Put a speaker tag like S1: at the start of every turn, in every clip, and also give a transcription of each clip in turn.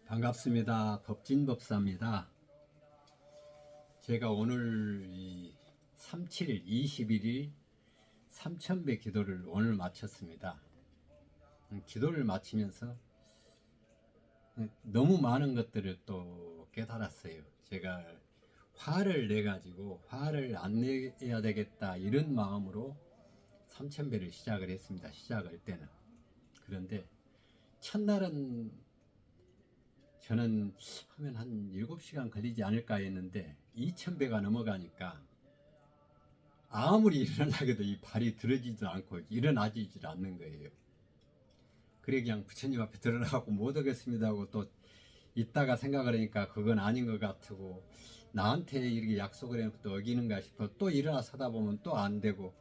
S1: 반갑습니다. 법진법사입니다. 제가 오늘 37일 21일 3000배 기도를 오늘 마쳤습니다. 기도를 마치면서 너무 많은 것들을 또 깨달았어요. 제가 화를 내가지고 화를 안 내야 되겠다 이런 마음으로 3000배를 시작을 했습니다. 시작할 때는. 그런데 첫날은 저는 하면 한 7시간 걸리지 않을까 했는데 2000배가 넘어가니까 아무리 일어나게 해도 이 발이 들어지지도 않고 일어나지질 않는 거예요. 그래 그냥 부처님 앞에 들어가고 못 오겠습니다 하고 또 이따가 생각을 하니까 그건 아닌 것 같고 나한테 이렇게 약속을 해놓고 또 어기는가 싶어 또 일어나서 하다 보면 또 안 되고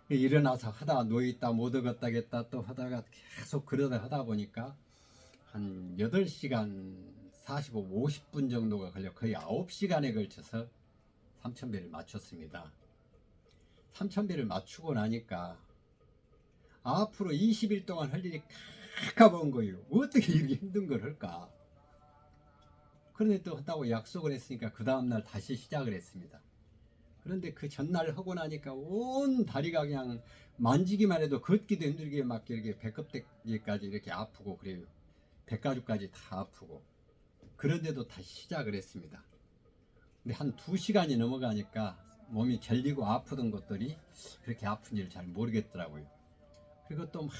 S1: 일어나서 하다 누워있다 못 오겠다겠다 또 하다가 계속 그러다 하다 보니까 한 8시간 45, 50분 정도가 걸려 거의 9시간에 걸쳐서 3000배를 맞췄습니다. 3000배를 맞추고 나니까 앞으로 20일 동안 할 일이 가까운 거예요. 어떻게 이렇게 힘든 걸 할까? 그런데 또 한다고 약속을 했으니까 그 다음날 다시 시작을 했습니다. 그런데 그 전날 하고 나니까 온 다리가 그냥 만지기만 해도 걷기도 힘들게 막 이렇게 배꼽대기까지 이렇게 아프고 그래요. 배가죽까지 다 아프고 그런데도 다시 시작을 했습니다. 근데 한 2시간이 넘어가니까 몸이 결리고 아프던 것들이 그렇게 아픈지를 잘 모르겠더라고요. 그리고 또 막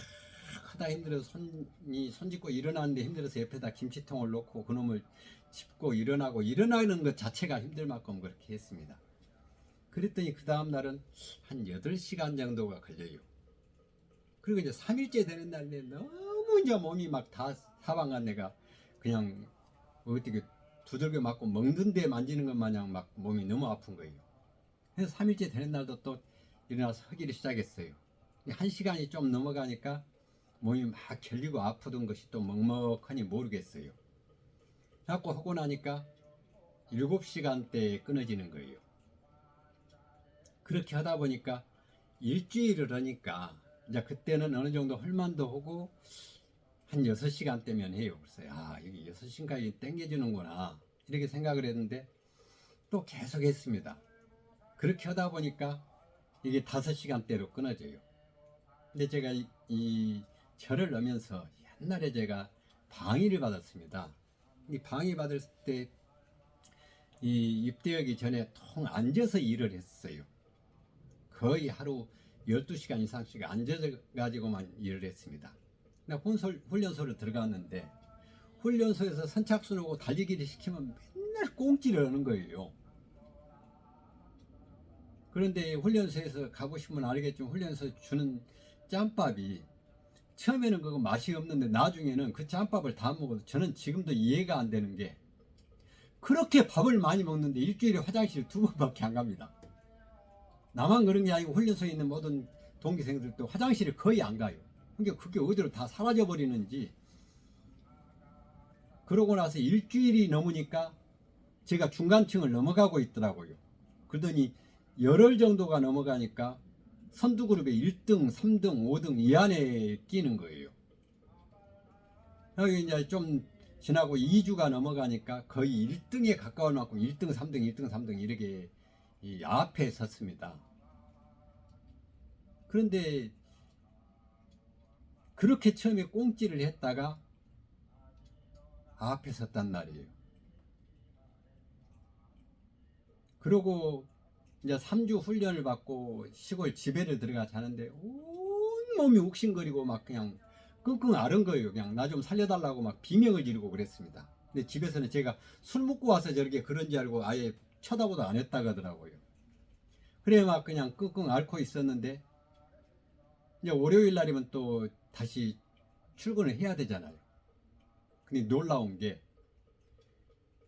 S1: 하다 힘들어서 손 짚고 일어나는데 힘들어서 옆에다 김치통을 놓고 그놈을 짚고 일어나고 일어나는 것 자체가 힘들 만큼 그렇게 했습니다. 그랬더니 그 다음날은 한 8시간 정도가 걸려요. 그리고 이제 3일째 되는 날에 너무 이제 몸이 막 다 사방간 내가 그냥 어떻게 두들겨 맞고 먹는 데 만지는 것 마냥 막 몸이 너무 아픈 거예요. 그래서 3일째 되는 날도 또 일어나서 하기를 시작했어요. 1시간이 좀 넘어가니까 몸이 막 결리고 아프던 것이 또 먹먹하니 모르겠어요. 자꾸 하고 나니까 7시간대에 끊어지는 거예요. 그렇게 하다 보니까 일주일을 하니까 이제 그때는 어느 정도 헐만도 하고 한 6시간대면 해요. 그래서 이게 6시간까지 땡겨주는구나 이렇게 생각을 했는데 또 계속 했습니다. 그렇게 하다 보니까 이게 5시간대로 끊어져요. 근데 제가 이 절을 넣으면서 옛날에 제가 방위를 받았습니다. 이 방위 받을 때 이 입대하기 전에 통 앉아서 일을 했어요. 거의 하루 12시간 이상씩 앉아서 가지고만 일을 했습니다. 훈련소를 들어갔는데 훈련소에서 선착순 오고 달리기를 시키면 맨날 꽁찌를 하는 거예요. 그런데 훈련소에서 가보시면 알겠지만 훈련소에서 주는 짬밥이 처음에는 그거 맛이 없는데 나중에는 그 짬밥을 다 먹어도 저는 지금도 이해가 안 되는 게 그렇게 밥을 많이 먹는데 일주일에 화장실 2번밖에 안 갑니다. 나만 그런 게 아니고 훈련소에 있는 모든 동기생들도 화장실을 거의 안 가요. 그러니까 그게 어디로 다 사라져 버리는지. 그러고 나서 일주일이 넘으니까 제가 중간층을 넘어가고 있더라고요. 그러더니 열흘 정도가 넘어가니까 선두그룹의 1등, 3등, 5등 이 안에 끼는 거예요. 여기 이제 좀 지나고 2주가 넘어가니까 거의 1등에 가까울 만큼 1등, 3등, 1등, 3등 이렇게 이 앞에 섰습니다. 그런데 그렇게 처음에 꽁찌를 했다가 앞에 섰단 말이에요. 그러고 이제 3주 훈련을 받고 시골 집에를 들어가 자는데 온몸이 욱신거리고 막 그냥 끙끙 앓은 거예요. 그냥 나 좀 살려달라고 막 비명을 지르고 그랬습니다. 근데 집에서는 제가 술 먹고 와서 저렇게 그런지 알고 아예 쳐다보도 안 했다고 하더라고요. 그래 막 그냥 끙끙 앓고 있었는데 이제 월요일 날이면 또 다시 출근을 해야 되잖아요. 근데 놀라운 게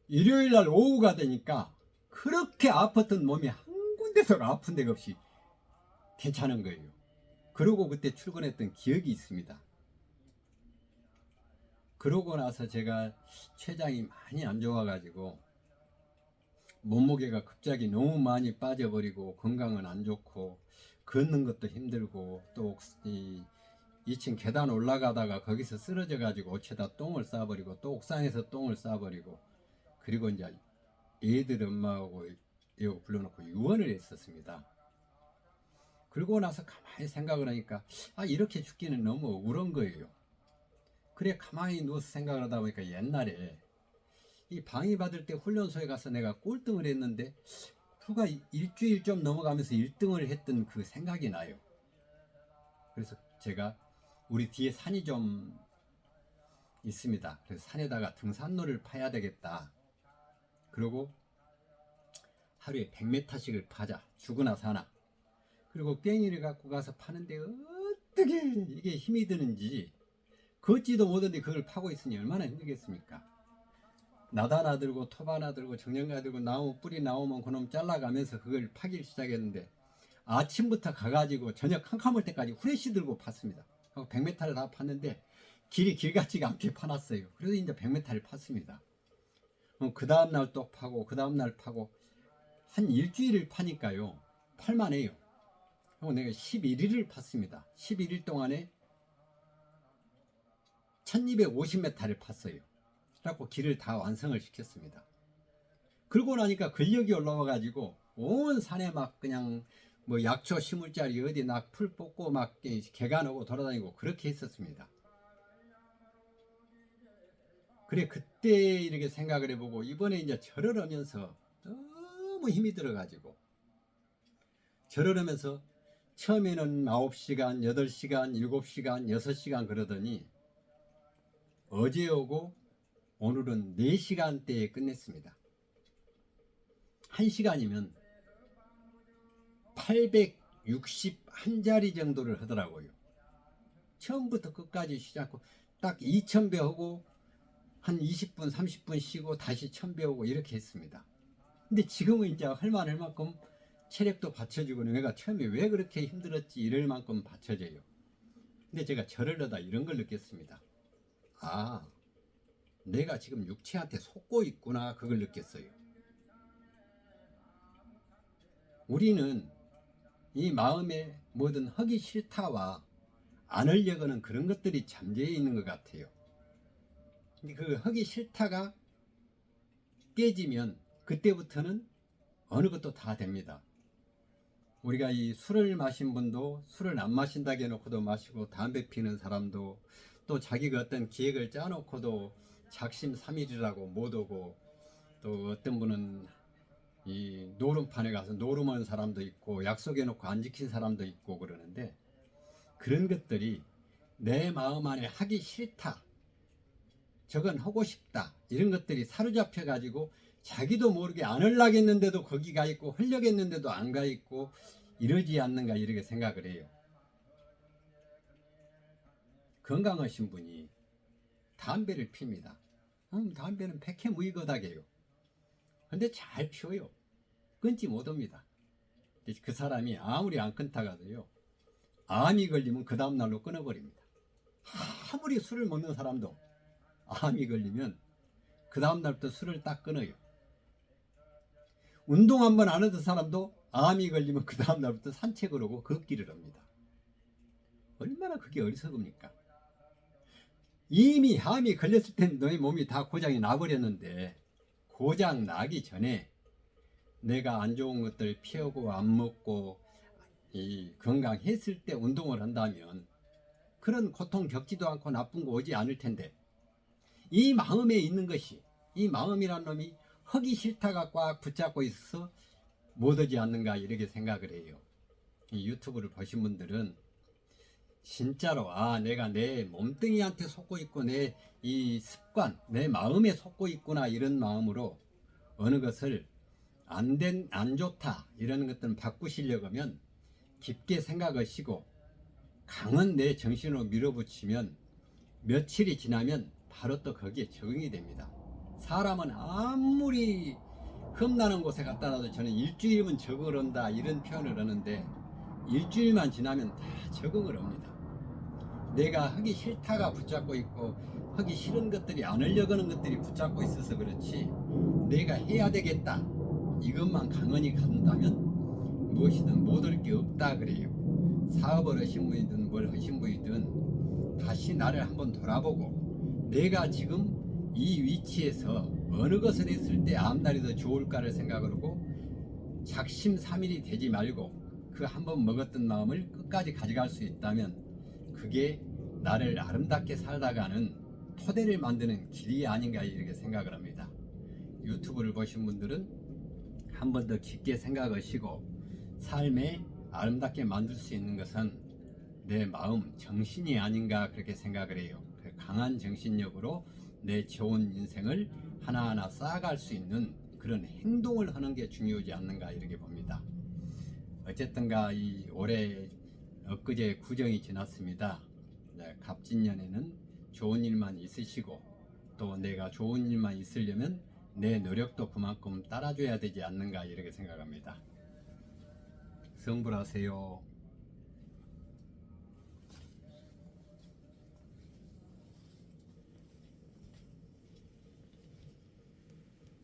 S1: 일요일 날 오후가 되니까 그렇게 아팠던 몸이 한 군데서 아픈 데가 없이 괜찮은 거예요. 그러고 그때 출근했던 기억이 있습니다. 그러고 나서 제가 췌장이 많이 안 좋아가지고 몸무게가 갑자기 너무 많이 빠져버리고 건강은 안 좋고 걷는 것도 힘들고 또 2층 계단 올라가다가 거기서 쓰러져 가지고 옷에다 똥을 싸버리고 또 옥상에서 똥을 싸버리고 그리고 이제 애들 엄마하고 이거 불러놓고 유언을 했었습니다. 그러고 나서 가만히 생각을 하니까 이렇게 죽기는 너무 억울한 거예요. 그래 가만히 누워서 생각을 하다 보니까 옛날에 이 방위받을 때 훈련소에 가서 내가 꼴등을 했는데 불과 일주일 좀 넘어가면서 1등을 했던 그 생각이 나요. 그래서 제가 우리 뒤에 산이 좀 있습니다. 그래서 산에다가 등산로를 파야 되겠다. 그리고 하루에 100m씩을 파자. 죽으나 사나. 그리고 꽹이를 갖고 가서 파는데 어떻게 이게 힘이 드는지 걷지도 못하는데 그걸 파고 있으니 얼마나 힘들겠습니까? 나다 하나 들고 톱 하나 들고 정령가 들고 나무 뿌리 나오면 그놈 잘라가면서 그걸 파기 시작했는데 아침부터 가가지고 저녁 캄캄할 때까지 후레쉬 들고 팠습니다. 100m를 다 팠는데 길이 길 같지가 않게 파놨어요. 그래서 이제 100m를 팠습니다. 그 다음날 또 파고 그 다음날 파고 한 일주일을 파니까요 팔만해요. 내가 11일을 팠습니다. 11일 동안에 1250m를 팠어요. 그래갖고 길을 다 완성을 시켰습니다. 그러고 나니까 근력이 올라와 가지고 온 산에 막 그냥 뭐 약초 심을 자리 어디 막 풀 뽑고 막 개가 오고 돌아다니고 그렇게 했었습니다. 그래 그때 이렇게 생각을 해보고 이번에 이제 절을 하면서 너무 힘이 들어가지고 절을 하면서 처음에는 9시간, 8시간, 7시간, 6시간 그러더니 어제 오고 오늘은 4시간대에 끝냈습니다. 1시간이면 861자리 정도를 하더라고요. 처음부터 끝까지 쉬지 않고 딱 2000배 하고 한 20분, 30분 쉬고 다시 1000배 하고 이렇게 했습니다. 근데 지금은 이제 할만할 만큼 체력도 받쳐주고 내가 처음에 왜 그렇게 힘들었지 이럴 만큼 받쳐져요. 근데 제가 절을 하다 이런 걸 느꼈습니다. 내가 지금 육체한테 속고 있구나 그걸 느꼈어요. 우리는 이 마음에 뭐든 하기 싫다와 안 하려고 하는 그런 것들이 잠재해 있는 것 같아요. 근데 그 하기 싫다가 깨지면 그때부터는 어느 것도 다 됩니다. 우리가 이 술을 마신 분도 술을 안 마신다고 해놓고도 마시고 담배 피는 사람도 또 자기가 어떤 기획을 짜놓고도 작심삼일이라고 못 오고 또 어떤 분은 이 노름판에 가서 노름한 사람도 있고 약속해놓고 안 지킨 사람도 있고 그러는데 그런 것들이 내 마음 안에 하기 싫다 저건 하고 싶다 이런 것들이 사로잡혀 가지고 자기도 모르게 안 하려겠는데도 거기 가 있고 하려겠는데도 안 가 있고 이러지 않는가 이렇게 생각을 해요. 건강하신 분이 담배를 핍니다. 담배는 백해무익하다게요. 근데 잘 피워요. 끊지 못합니다. 그 사람이 아무리 안 끊다가도요 암이 걸리면 그 다음날로 끊어버립니다. 아무리 술을 먹는 사람도 암이 걸리면 그 다음날부터 술을 딱 끊어요. 운동 한번 안 하던 사람도 암이 걸리면 그 다음날부터 산책을 하고 걷기를 합니다. 얼마나 그게 어리석습니까? 이미 암이 걸렸을 땐 너의 몸이 다 고장이 나버렸는데 고장 나기 전에 내가 안 좋은 것들 피하고 안 먹고 건강했을 때 운동을 한다면 그런 고통 겪지도 않고 나쁜 거 오지 않을 텐데 이 마음에 있는 것이 이 마음이란 놈이 하기 싫다가 꽉 붙잡고 있어서 못하지 않는가 이렇게 생각을 해요. 이 유튜브를 보신 분들은 진짜로 내가 내 몸뚱이한테 속고 있고 내 이 습관 내 마음에 속고 있구나 이런 마음으로 어느 것을 안 좋다 이런 것들은 바꾸시려고 하면 깊게 생각하시고 강한 내 정신으로 밀어붙이면 며칠이 지나면 바로 또 거기에 적응이 됩니다. 사람은 아무리 흠나는 곳에 갖다 놔도 저는 일주일이면 적응을 한다 이런 표현을 하는데 일주일만 지나면 다 적응을 합니다. 내가 하기 싫다가 붙잡고 있고 하기 싫은 것들이 안 하려고 하는 것들이 붙잡고 있어서 그렇지 내가 해야 되겠다 이것만 강헌히 간다면 무엇이든 못할 게 없다 그래요. 사업을 하신 분이든 뭘 하신 분이든 다시 나를 한번 돌아보고 내가 지금 이 위치에서 어느 것을 했을 때 앞날이 더 좋을까를 생각하고 작심삼일이 되지 말고 그 한번 먹었던 마음을 끝까지 가져갈 수 있다면 그게 나를 아름답게 살아가는 토대를 만드는 길이 아닌가 이렇게 생각을 합니다. 유튜브를 보신 분들은 한 번 더 깊게 생각하시고 삶에 아름답게 만들 수 있는 것은 내 마음, 정신이 아닌가 그렇게 생각을 해요. 강한 정신력으로 내 좋은 인생을 하나하나 쌓아갈 수 있는 그런 행동을 하는 게 중요하지 않는가 이렇게 봅니다. 어쨌든가 이 올해 엊그제 구정이 지났습니다. 네, 갑진년에는 좋은 일만 있으시고 또 내가 좋은 일만 있으려면 내 노력도 그만큼 따라줘야 되지 않는가 이렇게 생각합니다. 성불하세요.